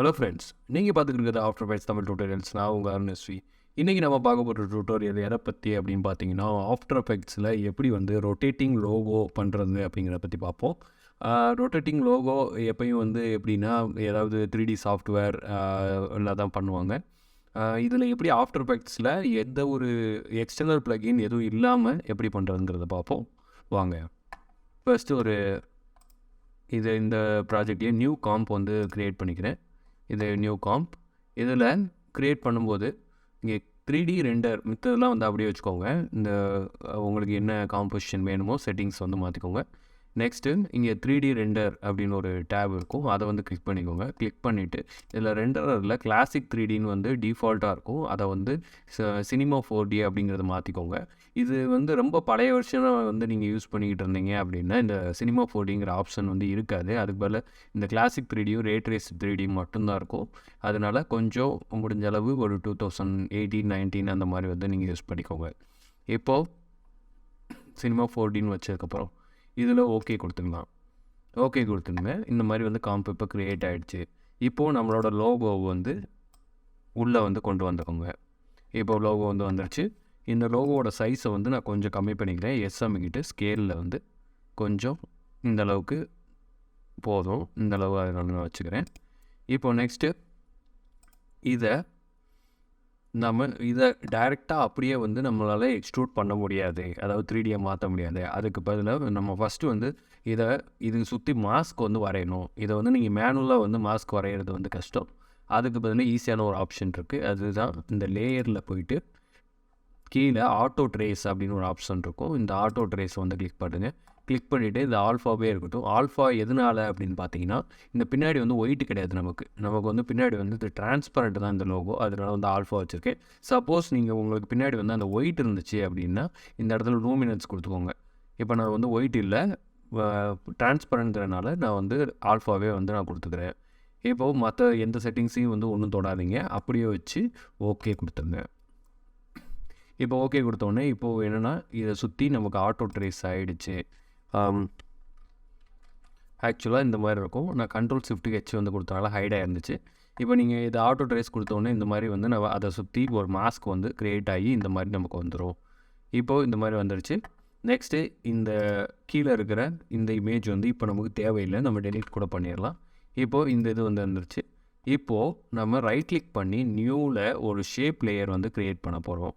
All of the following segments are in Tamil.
ஹலோ ஃப்ரெண்ட்ஸ், நீங்கள் பார்த்துக்கிட்டு இருக்கிறது ஆஃப்டர் எஃபெக்ட்ஸ் தமிழ் டியூட்டோரியல்ஸ். நான் உங்கள் அருணஸ்ரீ. இன்றைக்கி நம்ம பார்க்க போகிற டியூட்டோரியல் எதை பற்றி அப்படின்னு பார்த்தீங்கன்னா, ஆஃப்டர் எஃபெக்ட்ஸில் எப்படி வந்து ரொட்டேட்டிங் லோகோ பண்ணுறது அப்படிங்கிறத பற்றி பார்ப்போம். ரொட்டேட்டிங் லோகோ எப்பயும் வந்து எப்படின்னா, ஏதாவது 3D சாஃப்ட்வேர் தான் பண்ணுவாங்க. இதில் எப்படி ஆஃப்டர் எஃபெக்ட்ஸில் எந்த ஒரு எக்ஸ்டர்னல் ப்ளகின் எதுவும் இல்லாமல் எப்படி பண்ணுறதுங்கிறத பார்ப்போம். வாங்க. ஃபர்ஸ்ட்டு இந்த ப்ராஜெக்ட்லேயே நியூ காம்ப் வந்து க்ரியேட் பண்ணிக்கிறேன். இது நியூ காம்ப். இதில் க்ரியேட் பண்ணும்போது இங்கே 3D ரெண்டர் மித்ததெல்லாம் வந்து அப்படியே வச்சுக்கோங்க. இந்த உங்களுக்கு என்ன காம்போசிஷன் வேணுமோ செட்டிங்ஸ் வந்து மாற்றிக்கோங்க. நெக்ஸ்ட்டு இங்கே 3D ரெண்டர் அப்படின்னு ஒரு டேப் இருக்கும். அதை வந்து கிளிக் பண்ணிக்கோங்க. கிளிக் பண்ணிவிட்டு இதில் ரெண்டரில் கிளாசிக் 3Dன்னு வந்து டிஃபால்ட்டாக இருக்கும். அதை வந்து சினிமா 4D அப்படிங்கிறத மாற்றிக்கோங்க. இது வந்து ரொம்ப பழைய வருஷனாக வந்து நீங்கள் யூஸ் பண்ணிக்கிட்டு இருந்தீங்க அப்படின்னா இந்த சினிமா 4Dங்கிற ஆப்ஷன் வந்து இருக்காது. அதுக்கு பதில் இந்த கிளாசிக் 3Dயும் ரேட்ரேஸ் 3D மட்டும்தான் இருக்கும். அதனால் கொஞ்சம் முடிஞ்ச அளவு ஒரு 2018-19 அந்த மாதிரி வந்து நீங்கள் யூஸ் பண்ணிக்கோங்க. இப்போது சினிமா 4Dன்னு வச்சதுக்கப்புறம் இதில் ஓகே கொடுத்துக்கலாம். ஓகே கொடுத்துருங்க. இந்த மாதிரி வந்து காம்ப் இப்போ க்ரியேட் ஆகிடுச்சு. இப்போது நம்மளோட லோகோ வந்து உள்ளே வந்து கொண்டு வந்துக்கோங்க. இப்போ லோகோ வந்து வந்துடுச்சு. இந்த லோகோவோட சைஸை வந்து நான் கொஞ்சம் கம்மி பண்ணிக்கிறேன். எஸ்எம்கிட்ட ஸ்கேலில் வந்து கொஞ்சம் இந்த அளவுக்கு போதும். இந்த அளவு அதனால நான் வச்சுக்கிறேன். இப்போது நெக்ஸ்ட்டு இதை டைரெக்டாக அப்படியே வந்து நம்மளால் எக்ஸ்ட்ரூட் பண்ண முடியாது. அதாவது 3Dயை மாற்ற முடியாது. அதுக்கு பதிலாக நம்ம ஃபஸ்ட்டு வந்து இதுக்கு சுற்றி மாஸ்க் வந்து வரையணும். இதை வந்து நீங்கள் மேனுவலாக வந்து மாஸ்க் வரைகிறது வந்து கஷ்டம். அதுக்கு பதிலாக ஈஸியான ஒரு ஆப்ஷன் இருக்குது. அதுதான் இந்த லேயரில் போயிட்டு கீழே ஆட்டோ ட்ரேஸ் அப்படின்னு ஒரு ஆப்ஷன் இருக்கும். இந்த ஆட்டோ ட்ரேஸை வந்து கிளிக் பண்ணுங்கள். கிளிக் பண்ணிவிட்டு இந்த ஆல்ஃபாவே இருக்கட்டும். ஆல்ஃபா எதனால் அப்படின்னு பார்த்தீங்கன்னா, இந்த பின்னாடி வந்து ஒயிட் கிடையாது. நமக்கு வந்து பின்னாடி வந்து இது டிரான்ஸ்பரண்ட் தான் இந்த லோகோ. அதனால் வந்து ஆல்ஃபா வச்சுருக்கேன். சப்போஸ் நீங்கள் உங்களுக்கு பின்னாடி வந்து அந்த ஒயிட் இருந்துச்சு அப்படின்னா இந்த இடத்துல லூமினன்ஸ் கொடுத்துக்கோங்க. இப்போ நான் வந்து ஒயிட் இல்லை, டிரான்ஸ்பரண்ட்ங்கிறனால நான் வந்து ஆல்ஃபாவே வந்து நான் கொடுத்துக்கிறேன். இப்போது மற்ற எந்த செட்டிங்ஸையும் வந்து ஒன்றும் தொடாதீங்க. அப்படியே வச்சு ஓகே கொடுத்துருங்க. இப்போ ஓகே கொடுத்தோடனே இப்போது என்னென்னா இதை சுற்றி நமக்கு ஆட்டோ ட்ரேஸ் ஆகிடுச்சு. ஆக்சுவலாக இந்த மாதிரி இருக்கும். நான் Ctrl+Shift+H வந்து கொடுத்தனால ஹைடாக இருந்துச்சு. இப்போ நீங்கள் இது ஆட்டோ ட்ரேஸ் கொடுத்தோடனே இந்த மாதிரி வந்து நம்ம அதை சுற்றி ஒரு மாஸ்க் வந்து க்ரியேட் ஆகி இந்த மாதிரி நமக்கு வந்துடும். இப்போது இந்த மாதிரி வந்துடுச்சு. நெக்ஸ்ட்டு இந்த கீழே இருக்கிற இந்த இமேஜ் வந்து இப்போ நமக்கு தேவையில்லை. நம்ம டெலீட் கூட பண்ணிடலாம். இப்போது இந்த இது வந்து வந்துடுச்சு. இப்போது நம்ம ரைட் கிளிக் பண்ணி நியூவில் ஒரு ஷேப் லேயர் வந்து க்ரியேட் பண்ண போகிறோம்.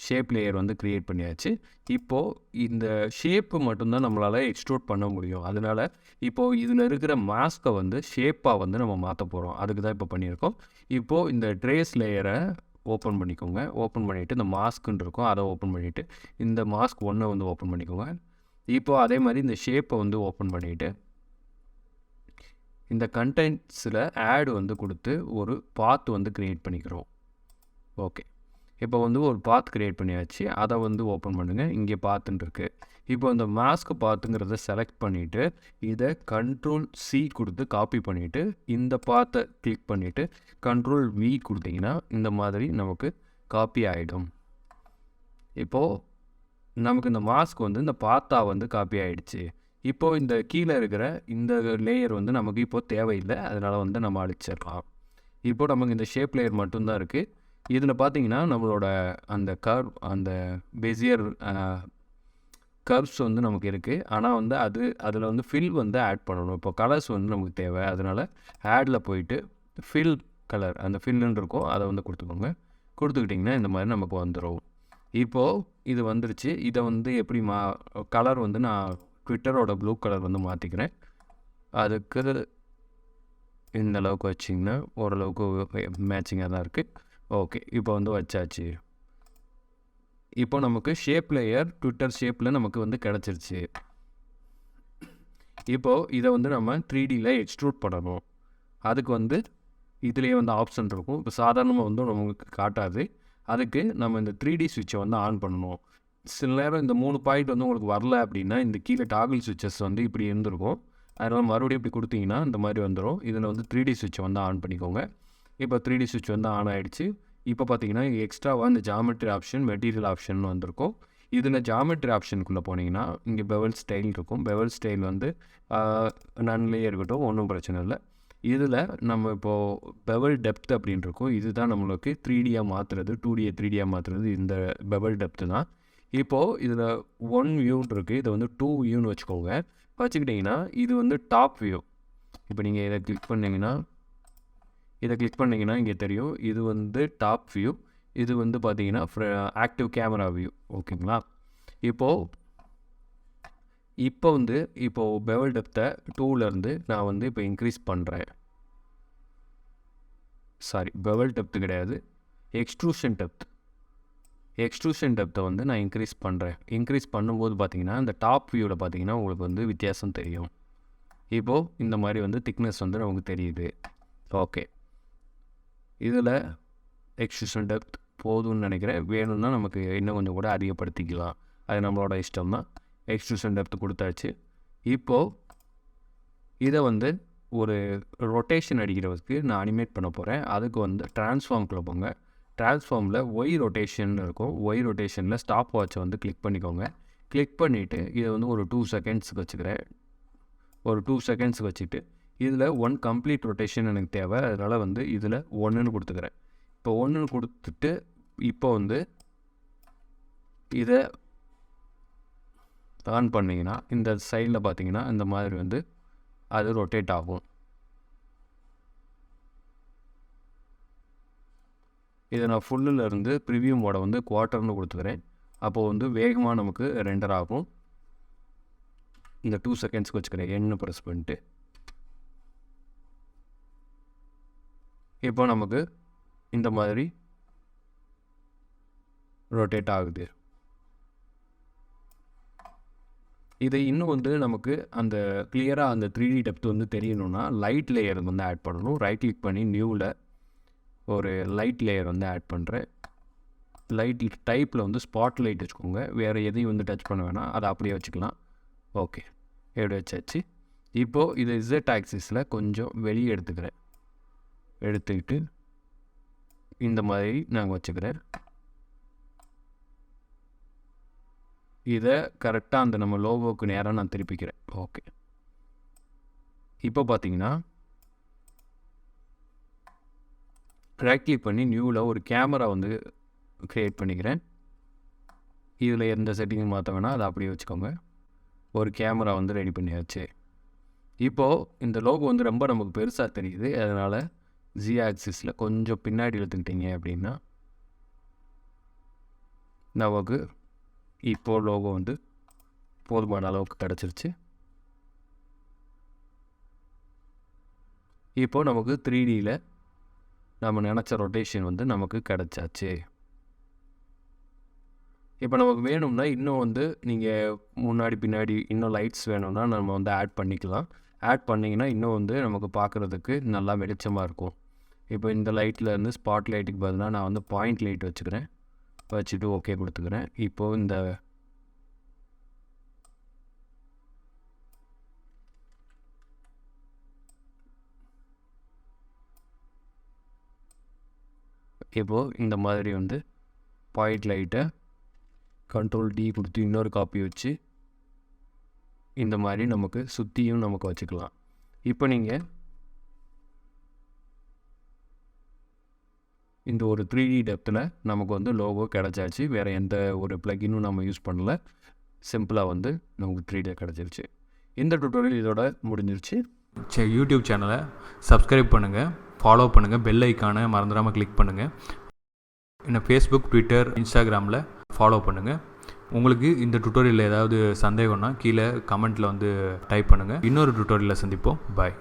ஷேப் லேயர் வந்து க்ரியேட் பண்ணியாச்சு. இப்போது இந்த ஷேப்பு மட்டும்தான் நம்மளால் எக்ஸ்ட்ரூட் பண்ண முடியும். அதனால் இப்போது இதில் இருக்கிற மாஸ்க்கை வந்து ஷேப்பாக வந்து நம்ம மாற்ற போகிறோம். அதுக்கு தான் இப்போ பண்ணியிருக்கோம். இப்போது இந்த ட்ரேஸ் லேயரை ஓப்பன் பண்ணிக்கோங்க. ஓப்பன் பண்ணிவிட்டு இந்த மாஸ்க்குன்னு இருக்கும், அதை ஓப்பன் பண்ணிவிட்டு இந்த மாஸ்க் 1 வந்து ஓப்பன் பண்ணிக்கோங்க. இப்போது அதே மாதிரி இந்த ஷேப்பை வந்து ஓப்பன் பண்ணிவிட்டு இந்த கண்டென்ட்ஸில் ஆட் வந்து கொடுத்து ஒரு பாத் வந்து க்ரியேட் பண்ணிக்கிறோம். ஓகே, இப்போ வந்து ஒரு பாத் க்ரியேட் பண்ணியாச்சு. அதை வந்து ஓப்பன் பண்ணுங்கள். இங்கே பாத்துன்னு இருக்குது. இப்போ இந்த மாஸ்க் பாத்துங்கிறத செலக்ட் பண்ணிவிட்டு இதை Ctrl+C கொடுத்து காப்பி பண்ணிவிட்டு இந்த பாத்தை கிளிக் பண்ணிவிட்டு Ctrl+V கொடுத்தீங்கன்னா இந்த மாதிரி நமக்கு காப்பி ஆகிடும். இப்போது நமக்கு இந்த மாஸ்க் வந்து இந்த பாத்தா வந்து காப்பி ஆகிடுச்சு. இப்போது இந்த கீழே இருக்கிற இந்த லேயர் வந்து நமக்கு இப்போது தேவையில்லை. அதனால் வந்து நம்ம அழிச்சிடலாம். இப்போது நமக்கு இந்த ஷேப் லேயர் மட்டும்தான் இருக்குது. இதில் பார்த்தீங்கன்னா நம்மளோட அந்த பெசியர் கர்வ்ஸ் வந்து நமக்கு இருக்குது. ஆனால் வந்து அதில் வந்து ஃபில் வந்து ஆட் பண்ணணும். இப்போ கலர்ஸ் வந்து நமக்கு தேவை. அதனால் ஆடில் போயிட்டு ஃபில் கலர், அந்த ஃபில்லுன்னு இருக்கும், அதை வந்து கொடுத்துக்கோங்க. கொடுத்துக்கிட்டிங்கன்னா இந்த மாதிரி நமக்கு வந்துடும். இப்போது இது வந்துருச்சு. இதை வந்து எப்படி கலர் வந்து நான் ட்விட்டரோட ப்ளூ கலர் வந்து மாற்றிக்கிறேன். அதுக்கு இந்த அளவுக்கு வச்சிங்கன்னா ஓரளவுக்கு மேட்சிங்காக தான் இருக்குது. ஓகே, இப்போ வந்து வச்சாச்சு. இப்போ நமக்கு ஷேப் லேயர் ட்விட்டர் ஷேப்பில் நமக்கு வந்து கிடச்சிருச்சு. இப்போது இதை வந்து நம்ம 3Dயில் எக்ஸ்ட்ரூட் பண்ணணும். அதுக்கு வந்து இதுலேயே வந்து ஆப்ஷன் இருக்கும். இப்போ சாதாரணமாக வந்து நமக்கு காட்டாது. அதுக்கு நம்ம இந்த 3D ஸ்விட்சை வந்து ஆன் பண்ணணும். சில நேரம் இந்த 3 பாயிண்ட் வந்து உங்களுக்கு வரல அப்படின்னா இந்த கீழே டாகிள் ஸ்விட்சஸ் வந்து இப்படி இருந்திருக்கும். அதனால் மறுபடியும் இப்படி கொடுத்தீங்கன்னா இந்த மாதிரி வந்துடும். இதில் வந்து 3D ஸ்விட்சை வந்து ஆன் பண்ணிக்கோங்க. இப்போ 3D ஸ்விட்ச் வந்து ஆன் ஆகிடுச்சு. இப்போ பார்த்தீங்கன்னா எக்ஸ்ட்ராவாக இந்த ஜாமெட்ரி ஆப்ஷன், மெட்டீரியல் ஆப்ஷன் வந்திருக்கும். இதில் ஜாமெட்ரி ஆப்ஷனுக்குள்ளே போனீங்கன்னா இங்கே பெவல் ஸ்டைல் இருக்கும். பெவல் ஸ்டைல் வந்து நன்லேயே இருக்கட்டும், ஒன்றும் பிரச்சனை இல்லை. இதில் நம்ம இப்போது பெவல் டெப்த் அப்படின்னு இருக்கும். இதுதான் நம்மளுக்கு 3Dயாக மாற்றுறது, 2Dயை 3Dயாக மாற்றுறது இந்த பெவல் டெப்த்து தான். இப்போது இதில் 1 வியூன்னு இருக்குது, இதை வந்து 2 வியூன்னு வச்சுக்கோங்க. வச்சுக்கிட்டிங்கன்னா இது வந்து டாப் வியூ. இப்போ நீங்கள் இதை கிளிக் பண்ணிங்கன்னா இங்கே தெரியும், இது வந்து டாப் வியூ, இது வந்து பார்த்தீங்கன்னா ஆக்டிவ் கேமரா வியூ. ஓகேங்களா? இப்போது பெவல் டெப்த்தை 2லேருந்து நான் வந்து இப்போ இன்க்ரீஸ் பண்ணுறேன். பெவல் டெப்த்து கிடையாது, எக்ஸ்ட்ரூஷன் டெப்த்தை வந்து நான் இன்க்ரீஸ் பண்ணுறேன். இன்க்ரீஸ் பண்ணும்போது பார்த்தீங்கன்னா இந்த டாப் வியூவில் பார்த்தீங்கன்னா உங்களுக்கு வந்து வித்தியாசம் தெரியும். இப்போது இந்த மாதிரி வந்து திக்னஸ் வந்து நமக்கு தெரியுது. ஓகே, இதில் எக்ஸ்ட்ரூஷன் டெப்த் போதும்னு நினைக்கிறேன். வேணும்னா நமக்கு இன்னும் கொஞ்சம் கூட அதிகப்படுத்திக்கலாம், அது நம்மளோட இஷ்டம் தான். எக்ஸ்ட்ரூஷன் டெப்த் கொடுத்தாச்சு. இப்போது இதை வந்து ஒரு ரொட்டேஷன் அடிக்கிறதுக்கு நான் அனிமேட் பண்ண போகிறேன். அதுக்கு வந்து ட்ரான்ஸ்ஃபார்ம்குள்ளே போங்க. ட்ரான்ஸ்ஃபார்மில் ஒய் ரொட்டேஷன் இருக்கும். ஒய் ரொட்டேஷனில் ஸ்டாப் வாட்சை வந்து கிளிக் பண்ணிக்கோங்க. கிளிக் பண்ணிவிட்டு இதை வந்து ஒரு 2 செகண்ட்ஸுக்கு வச்சுக்கிறேன். ஒரு 2 செகண்ட்ஸுக்கு வச்சுட்டு இதில் 1 கம்ப்ளீட் ரொட்டேஷன் எனக்கு தேவை, அதனால் வந்து இதில் 1ன்னு கொடுத்துக்கிறேன். இப்போ 1ன்னு கொடுத்துட்டு இப்போ வந்து இதை ஆன் பண்ணிங்கன்னா இந்த சைடில் பார்த்தீங்கன்னா இந்த மாதிரி வந்து அது ரொட்டேட் ஆகும். இதை நான் ஃபுல்லில் இருந்து ப்ரிவியூ மோடை வந்து குவார்ட்டர்னு கொடுத்துக்கிறேன். அப்போது வந்து வேகமாக நமக்கு ரெண்டர் ஆகும். இந்த 2 செகண்ட்ஸ்க்கு வச்சுக்கிறேன், எண்ணு ப்ரெஸ் பண்ணிட்டு. இப்போ நமக்கு இந்த மாதிரி ரொட்டேட் ஆகுது. இதை இன்னும் வந்து நமக்கு அந்த கிளியராக அந்த 3D டெப்த் வந்து தெரியணும்னா லைட் லேயர் வந்து ஆட் பண்ணணும். ரைட் கிளிக் பண்ணி நியூவில் ஒரு லைட் லேயர் வந்து ஆட் பண்ணுறேன். லைட் டைப்பில் வந்து ஸ்பாட் லைட் வச்சுக்கோங்க, வேறு எதையும் வந்து டச் பண்ண வேணாம், அதை அப்படியே வச்சுக்கலாம். ஓகே, எப்படி வச்சாச்சு. இப்போது இதை Z ஆக்சிஸில் கொஞ்சம் வெளியே எடுத்துக்கிட்டு இந்த மாதிரி நாங்கள் வச்சுக்கிறேன். இதை கரெக்டாக அந்த நம்ம லோகோவுக்கு நேராக நான் திருப்பிக்கிறேன். ஓகே, இப்போ பார்த்தீங்கன்னா ரைட் கிளிக் பண்ணி நியூவில் ஒரு கேமரா வந்து க்ரியேட் பண்ணிக்கிறேன். இதில் எந்த செட்டிங்கும் மாற்ற வேணாம், அதை அப்படியே வச்சுக்கோங்க. ஒரு கேமரா வந்து ரெடி பண்ணியாச்சு. இப்போது இந்த லோகோ வந்து ரொம்ப நமக்கு பெருசாக தெரியுது, அதனால் Z ஆக்சிஸில் கொஞ்சம் பின்னாடி எடுத்துக்கிட்டீங்க அப்படின்னா நமக்கு இப்போது லோகோ வந்து போதுமான அளவுக்கு கிடச்சிருச்சு. இப்போது நமக்கு 3Dயில் நம்ம நினச்ச ரொட்டேஷன் வந்து நமக்கு கிடச்சாச்சு. இப்போ நமக்கு வேணும்னா இன்னும் வந்து நீங்கள் முன்னாடி பின்னாடி இன்னும் லைட்ஸ் வேணும்னா நம்ம வந்து ஆட் பண்ணிக்கலாம். ஆட் பண்ணிங்கன்னா இன்னும் வந்து நமக்கு பார்க்குறதுக்கு நல்லா வெளிச்சமாக இருக்கும். இப்போ இந்த லைட்லேருந்து ஸ்பாட் லைட்டுக்கு பதிலாக நான் வந்து பாயிண்ட் லைட் வச்சுட்டு ஓகே கொடுத்துக்கிறேன். இப்போது இந்த மாதிரி வந்து பாயிண்ட் லைட்டை Ctrl D கொடுத்து இன்னொரு காப்பி வச்சு இந்த மாதிரி நமக்கு சுற்றியும் நமக்கு வச்சுக்கலாம். இப்போ நீங்கள் இந்த ஒரு 3D டெப்த்தில் நமக்கு வந்து லோகோ கிடச்சாச்சு. வேறு எந்த ஒரு ப்ளகினும் நம்ம யூஸ் பண்ணல, சிம்பிளாக வந்து நமக்கு 3D கிடச்சிருச்சு. இந்த டுட்டோரியல் இதோட முடிஞ்சிருச்சு. யூடியூப் சேனலை சப்ஸ்கிரைப் பண்ணுங்கள், ஃபாலோ பண்ணுங்கள், பெல் ஐக்கானை மறந்துடாமல் கிளிக் பண்ணுங்கள். இன்னும் ஃபேஸ்புக், ட்விட்டர், இன்ஸ்டாகிராமில் ஃபாலோ பண்ணுங்கள். உங்களுக்கு இந்த டுட்டோரியலில் ஏதாவது சந்தேகம்னா கீழே கமெண்ட்டில் வந்து டைப் பண்ணுங்கள். இன்னொரு டுட்டோரியலில் சந்திப்போம். பாய்.